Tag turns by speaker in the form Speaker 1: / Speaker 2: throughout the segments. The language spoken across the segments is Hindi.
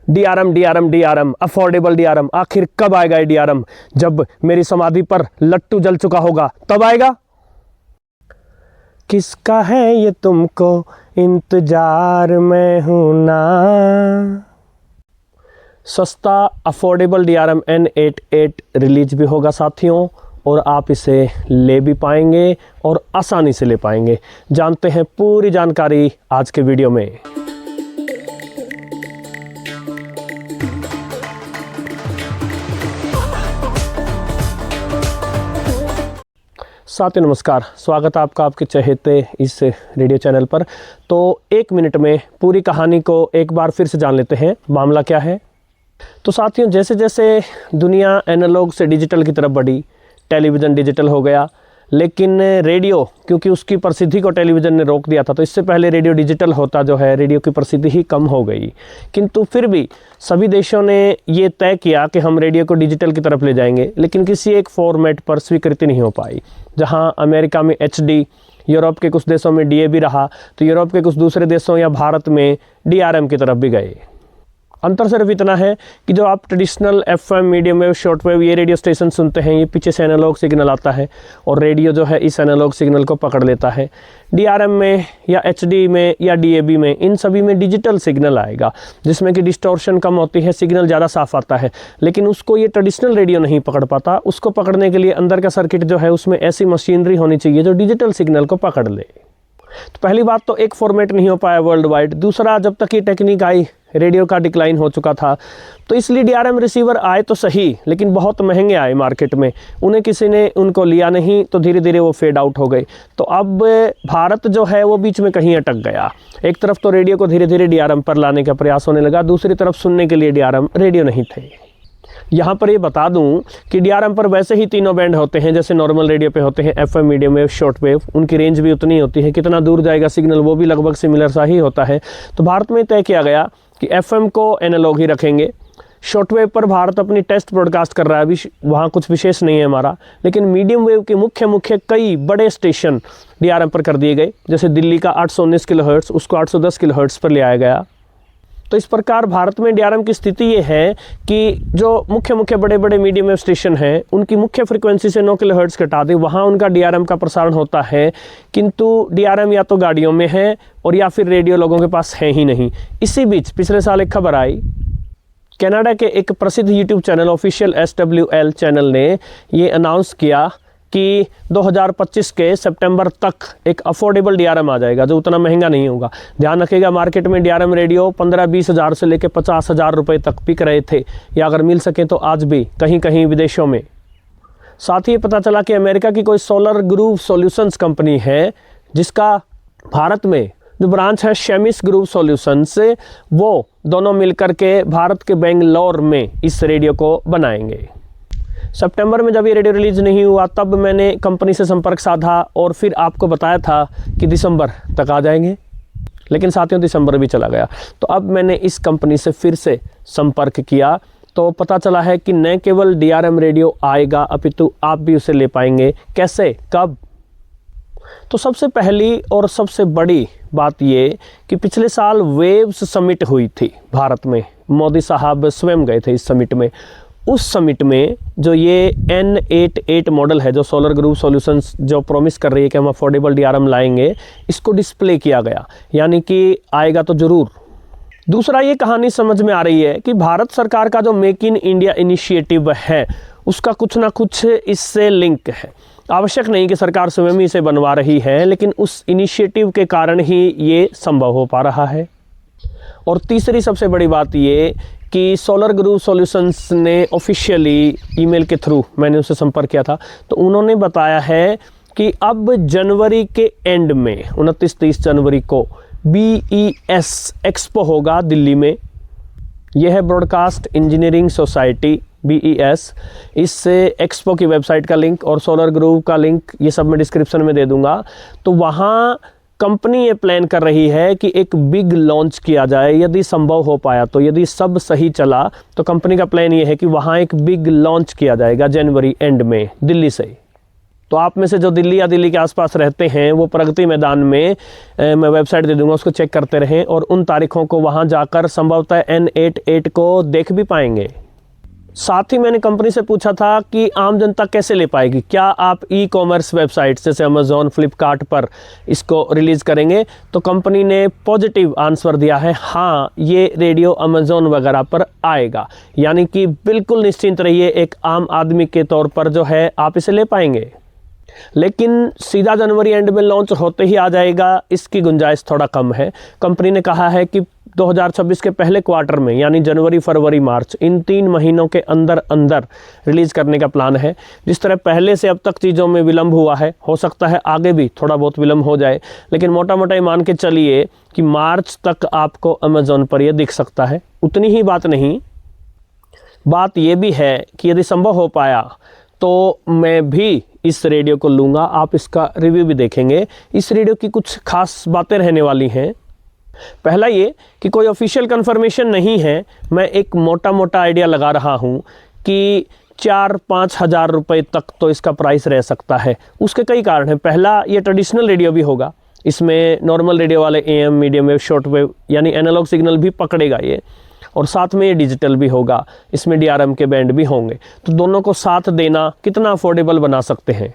Speaker 1: DRM DRM DRM affordable DRM, आखिर कब आएगा ये डीआरएम? जब मेरी समाधि पर लट्टू जल चुका होगा तब आएगा। किसका है ये तुमको इंतजार में हूं ना। सस्ता अफोर्डेबल डीआरएम N88 रिलीज भी होगा साथियों, और आप इसे ले भी पाएंगे और आसानी से ले पाएंगे। जानते हैं पूरी जानकारी आज के वीडियो में। साथियों नमस्कार, स्वागत है आपका आपके चहेते इस रेडियो चैनल पर। तो एक मिनट में पूरी कहानी को एक बार फिर से जान लेते हैं, मामला क्या है। तो साथियों, जैसे जैसे दुनिया एनालॉग से डिजिटल की तरफ बढ़ी, टेलीविज़न डिजिटल हो गया, लेकिन रेडियो, क्योंकि उसकी प्रसिद्धि को टेलीविज़न ने रोक दिया था, तो इससे पहले रेडियो डिजिटल होता जो है, रेडियो की प्रसिद्धि ही कम हो गई। किंतु फिर भी सभी देशों ने ये तय किया कि हम रेडियो को डिजिटल की तरफ ले जाएंगे, लेकिन किसी एक फॉर्मेट पर स्वीकृति नहीं हो पाई। जहां अमेरिका में HD, यूरोप के कुछ देशों में DAB रहा, तो यूरोप के कुछ दूसरे देशों या भारत में DRM की तरफ भी गए। अंतर सिर्फ इतना है कि जो आप traditional FM, medium wave, short wave ये रेडियो स्टेशन सुनते हैं, ये पीछे से एनालॉग सिग्नल आता है और रेडियो जो है इस एनालॉग सिग्नल को पकड़ लेता है। DRM में या HD में या DAB में, इन सभी में डिजिटल सिग्नल आएगा, जिसमें कि डिस्टॉर्शन कम होती है, सिग्नल ज़्यादा साफ आता है। लेकिन उसको ये ट्रेडिशनल रेडियो नहीं पकड़ पाता। उसको पकड़ने के लिए अंदर का सर्किट जो है, उसमें ऐसी मशीनरी होनी चाहिए जो डिजिटल सिग्नल को पकड़ ले। तो पहली बात तो एक फॉर्मेट नहीं हो पाया वर्ल्ड वाइड। दूसरा, जब तक ये टेक्निक आई, रेडियो का डिक्लाइन हो चुका था, तो इसलिए DRM रिसीवर आए तो सही, लेकिन बहुत महंगे आए मार्केट में। उन्हें किसी ने उनको लिया नहीं, तो धीरे धीरे वो फेड आउट हो गए। तो अब भारत जो है वो बीच में कहीं अटक गया। एक तरफ तो रेडियो को धीरे धीरे DRM पर लाने का प्रयास होने लगा, दूसरी तरफ सुनने के लिए DRM रेडियो नहीं थे। यहाँ पर ये बता दूं कि DRM पर वैसे ही तीनों बैंड होते हैं, जैसे नॉर्मल रेडियो पे होते हैं, FM, medium wave, short wave. उनकी रेंज भी उतनी होती है, कितना दूर जाएगा सिग्नल वो भी लगभग सिमिलर सा ही होता है। तो भारत में तय किया गया कि FM को एनालॉग ही रखेंगे। शॉर्ट वेव पर भारत अपनी टेस्ट ब्रॉडकास्ट कर रहा है, अभी वहाँ कुछ विशेष नहीं है हमारा। लेकिन मीडियम वेव के मुख्य कई बड़े स्टेशन DRM पर कर दिए गए। जैसे दिल्ली का 819 किलोहर्ट्ज़, उसको 810 किलोहर्ट्ज़ पर ले आया गया। तो इस प्रकार भारत में DRM की स्थिति ये है कि जो मुख्य बड़े बड़े मीडियम वेव स्टेशन हैं, उनकी मुख्य फ्रीक्वेंसी से 9 किलोहर्ट्ज़ कटा दे, वहाँ उनका DRM का प्रसारण होता है। किंतु DRM या तो गाड़ियों में है और या फिर रेडियो लोगों के पास है ही नहीं। इसी बीच पिछले साल एक खबर आई, कनाडा के एक प्रसिद्ध YouTube channel official SWL channel ने ये अनाउंस किया कि 2025 के सितंबर तक एक अफोर्डेबल DRM आ जाएगा, जो उतना महंगा नहीं होगा। ध्यान रखिएगा, मार्केट में DRM रेडियो 15-20 हज़ार से लेकर 50,000 रुपये तक बिक रहे थे, या अगर मिल सके तो आज भी कहीं कहीं विदेशों में। साथ ही पता चला कि अमेरिका की कोई सोलर ग्रूव सॉल्यूशंस कंपनी है, जिसका भारत में जो ब्रांच है शेमिस ग्रूव सॉल्यूशंस, वो दोनों मिलकर के भारत के बेंगलोर में इस रेडियो को बनाएंगे। सितंबर में जब ये रेडियो रिलीज नहीं हुआ, तब मैंने कंपनी से संपर्क साधा और फिर आपको बताया था कि दिसंबर तक आ जाएंगे। लेकिन साथियों, दिसंबर भी चला गया। तो अब मैंने इस कंपनी से फिर से संपर्क किया, तो पता चला है कि न केवल DRM रेडियो आएगा, अपितु आप भी उसे ले पाएंगे। कैसे, कब? तो सबसे पहली और सबसे बड़ी बात ये कि पिछले साल वेव्स समिट हुई थी भारत में। मोदी साहब स्वयं गए थे इस समिट में। उस समिट में जो ये N88 मॉडल है, जो सोलर ग्रूव सॉल्यूशंस जो प्रॉमिस कर रही है कि हम अफोर्डेबल DRM लाएंगे, इसको डिस्प्ले किया गया, यानी कि आएगा तो ज़रूर। दूसरा, ये कहानी समझ में आ रही है कि भारत सरकार का जो मेक इन इंडिया इनिशिएटिव है, उसका कुछ ना कुछ इससे लिंक है। आवश्यक नहीं कि सरकार स्वयं ही इसे बनवा रही है, लेकिन उस इनिशिएटिव के कारण ही ये संभव हो पा रहा है। और तीसरी सबसे बड़ी बात ये कि सोलर ग्रूव सॉल्यूशंस ने ऑफिशियली ईमेल के थ्रू, मैंने उससे संपर्क किया था, तो उन्होंने बताया है कि अब जनवरी के एंड में 29-30 जनवरी को BES एक्सपो होगा दिल्ली में। यह है ब्रॉडकास्ट इंजीनियरिंग सोसाइटी BES। इस एक्सपो की वेबसाइट का लिंक और सोलर ग्रूव का लिंक ये सब मैं डिस्क्रिप्शन में दे दूंगा। तो वहाँ कंपनी ये प्लान कर रही है कि एक बिग लॉन्च किया जाए, यदि संभव हो पाया तो। यदि सब सही चला तो कंपनी का प्लान ये है कि वहाँ एक बिग लॉन्च किया जाएगा जनवरी एंड में दिल्ली से। तो आप में से जो दिल्ली या दिल्ली के आसपास रहते हैं वो प्रगति मैदान में मैं वेबसाइट दे दूंगा, उसको चेक करते रहें और उन तारीखों को वहां जाकर संभवतः N88 को देख भी पाएंगे। साथ ही मैंने कंपनी से पूछा था कि आम जनता कैसे ले पाएगी, क्या आप ई कॉमर्स वेबसाइट जैसे अमेज़ॉन, फ्लिपकार्ट पर इसको रिलीज़ करेंगे? तो कंपनी ने पॉजिटिव आंसर दिया है, हाँ ये रेडियो अमेज़ॉन वगैरह पर आएगा, यानी कि बिल्कुल निश्चिंत रहिए, एक आम आदमी के तौर पर जो है आप इसे ले पाएंगे। लेकिन सीधा जनवरी एंड में लॉन्च होते ही आ जाएगा, इसकी गुंजाइश थोड़ा कम है। कंपनी ने कहा है कि 2026 के पहले क्वार्टर में, यानी जनवरी, फरवरी, मार्च, इन 3 महीनों के अंदर अंदर रिलीज़ करने का प्लान है। जिस तरह पहले से अब तक चीज़ों में विलम्ब हुआ है, हो सकता है आगे भी थोड़ा बहुत विलम्ब हो जाए, लेकिन मोटा मोटा मान के चलिए कि मार्च तक आपको अमेज़ॉन पर यह दिख सकता है। उतनी ही बात नहीं, बात यह भी है कि यदि संभव हो पाया तो मैं भी इस रेडियो को लूँगा, आप इसका रिव्यू भी देखेंगे। इस रेडियो की कुछ खास बातें रहने वाली हैं। पहला ये कि कोई ऑफिशियल कंफर्मेशन नहीं है, मैं एक मोटा मोटा आइडिया लगा रहा हूँ कि 4-5 हज़ार रुपये तक तो इसका प्राइस रह सकता है। उसके कई कारण हैं। पहला, ये ट्रेडिशनल रेडियो भी होगा, इसमें नॉर्मल रेडियो वाले AM, medium wave, short wave यानी एनालॉग सिग्नल भी पकड़ेगा ये, और साथ में ये डिजिटल भी होगा, इसमें DRM के बैंड भी होंगे। तो दोनों को साथ देना कितना अफोर्डेबल बना सकते हैं।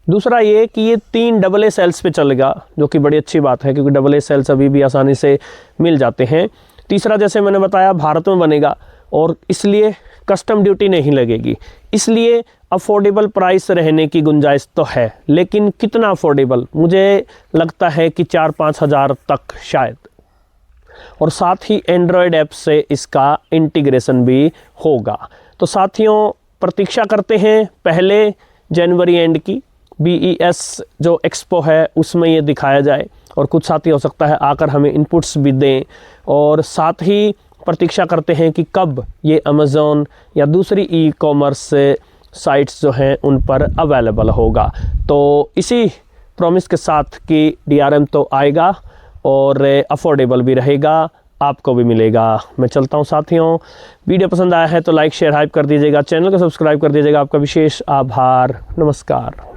Speaker 1: दूसरा ये कि ये 3 AA सेल्स पे चलेगा, जो कि बड़ी अच्छी बात है क्योंकि AA सेल्स अभी भी आसानी से मिल जाते हैं। तीसरा, जैसे मैंने बताया, भारत में बनेगा और इसलिए कस्टम ड्यूटी नहीं लगेगी, इसलिए अफोर्डेबल प्राइस रहने की गुंजाइश तो है। लेकिन कितना अफोर्डेबल, मुझे लगता है कि 4-5 हज़ार तक शायद। और साथ ही एंड्रॉयड ऐप से इसका इंटीग्रेशन भी होगा। तो साथियों, प्रतीक्षा करते हैं पहले जनवरी एंड की, BES जो एक्सपो है उसमें ये दिखाया जाए, और कुछ साथी हो सकता है आकर हमें इनपुट्स भी दें। और साथ ही प्रतीक्षा करते हैं कि कब ये अमेज़ॉन या दूसरी ई कॉमर्स साइट्स जो हैं उन पर अवेलेबल होगा। तो इसी प्रॉमिस के साथ कि DRM तो आएगा और अफोर्डेबल भी रहेगा, आपको भी मिलेगा। मैं चलता हूं साथियों, वीडियो पसंद आया है तो लाइक, शेयर, हाइप कर दीजिएगा, चैनल को सब्सक्राइब कर दीजिएगा। आपका विशेष आभार। नमस्कार।